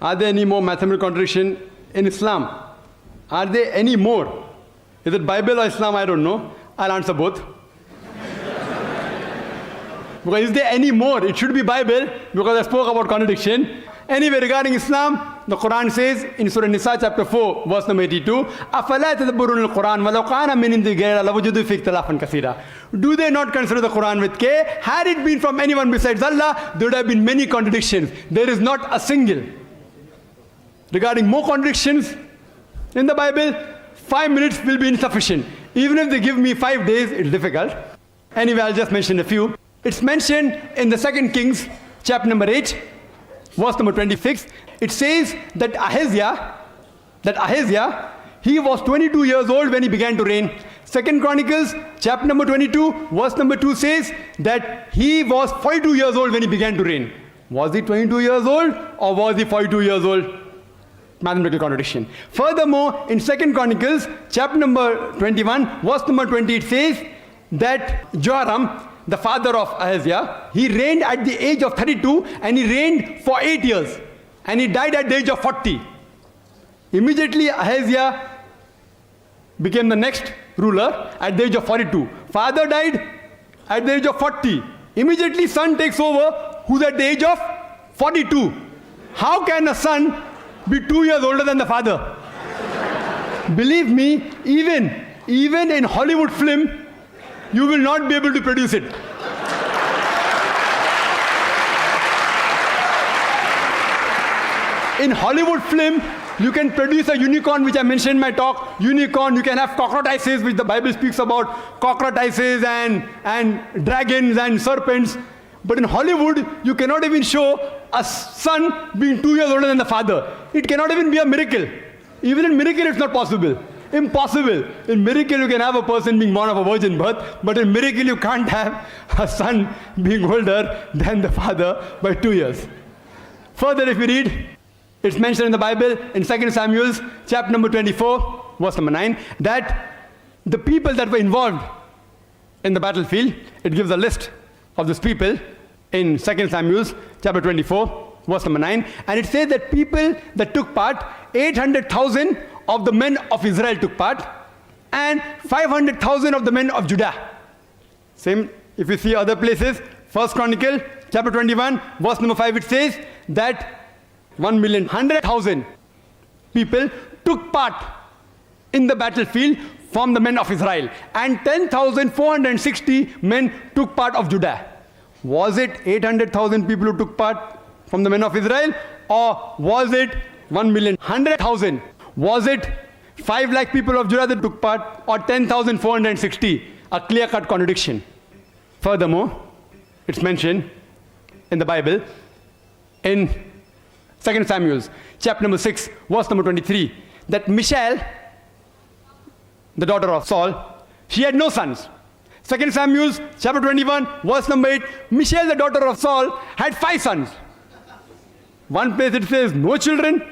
Are there any more mathematical contradiction in Islam? Are there any more? Is it Bible or Islam? I don't know. I'll answer both. Because is there any more? It should be Bible, because I spoke about contradiction. Anyway, regarding Islam, the Quran says in Surah Nisa chapter 4, verse number 82, أَفَلَا تَدَبُّرُونَ الْقُرْآنَ وَلَوْ كَانَ مِنْ عِنْدِ غَيْرِ اللَّهِ لَوَجَدُوا فِيهِ اخْتِلَافًا كَثِيرًا. Do they not consider the Quran with care? Had it been from anyone besides Allah, there would have been many contradictions. There is not a single. Regarding more contradictions in the Bible, 5 minutes will be insufficient. Even if they give me 5 days, it's difficult. Anyway, I'll just mention a few. It's mentioned in the 2 Kings, chapter number 8, verse number 26. It says that Ahaziah, he was 22 years old when he began to reign. 2 Chronicles, chapter number 22, verse number 2 says that he was 42 years old when he began to reign. Was he 22 years old or was he 42 years old? Mathematical contradiction. Furthermore, in 2 Chronicles, chapter number 21, verse number 20, it says that Joram, the father of Ahaziah, he reigned at the age of 32 and he reigned for 8 years. And he died at the age of 40. Immediately Ahaziah became the next ruler at the age of 42. Father died at the age of 40. Immediately son takes over, who's at the age of 42. How can a son be 2 years older than the father? Believe me, even in Hollywood film, you will not be able to produce it. In Hollywood film, you can produce a unicorn, which I mentioned in my talk. Unicorn, you can have cockroaches, which the Bible speaks about, cockroaches and dragons and serpents. But in Hollywood, you cannot even show a son being 2 years older than the father. It cannot even be a miracle. Even in miracle, it's not possible. Impossible. In miracle, you can have a person being born of a virgin birth, but in miracle, you can't have a son being older than the father by 2 years. Further, if you read, it's mentioned in the Bible in 2 Samuel, chapter number 24, verse number 9, that the people that were involved in the battlefield, it gives a list of these people in 2 Samuel, chapter 24, verse number 9, and it says that people that took part, 800,000 of the men of Israel took part, and 500,000 of the men of Judah. Same, if you see other places, 1 Chronicle, chapter 21, verse number 5, it says that 1,100,000 people took part in the battlefield from the men of Israel, and 10,460 men took part of Judah. Was it 800,000 people who took part from the men of Israel, or was it 1,100,000? Was it 5 lakh people of Judah that took part, or 10,460? A clear-cut contradiction. Furthermore, it's mentioned in the Bible in 2 Samuel, chapter number 6, verse number 23, that Michal, the daughter of Saul, she had no sons. 2 Samuel, chapter 21, verse number 8, Michal, the daughter of Saul, had 5 sons. One place it says no children,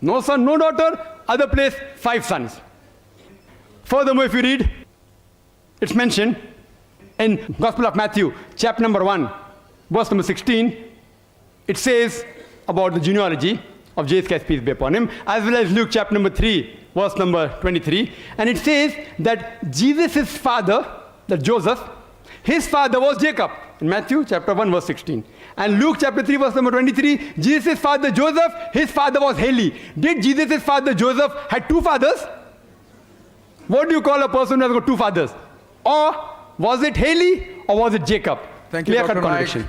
no son, no daughter. Other place, 5 sons. Furthermore, if you read, it's mentioned in Gospel of Matthew, chapter number 1, verse number 16, it says about the genealogy of Jesus Christ, peace be upon him, as well as Luke chapter number 3, verse number 23. And it says that Jesus' father, that Joseph, his father was Jacob, in Matthew chapter 1, verse 16. And Luke chapter 3, verse number 23, Jesus' father Joseph, his father was Heli. Did Jesus' father Joseph had 2 fathers? What do you call a person who has got 2 fathers? Or was it Heli or was it Jacob? Thank you, Dr. Clear-cut contradiction.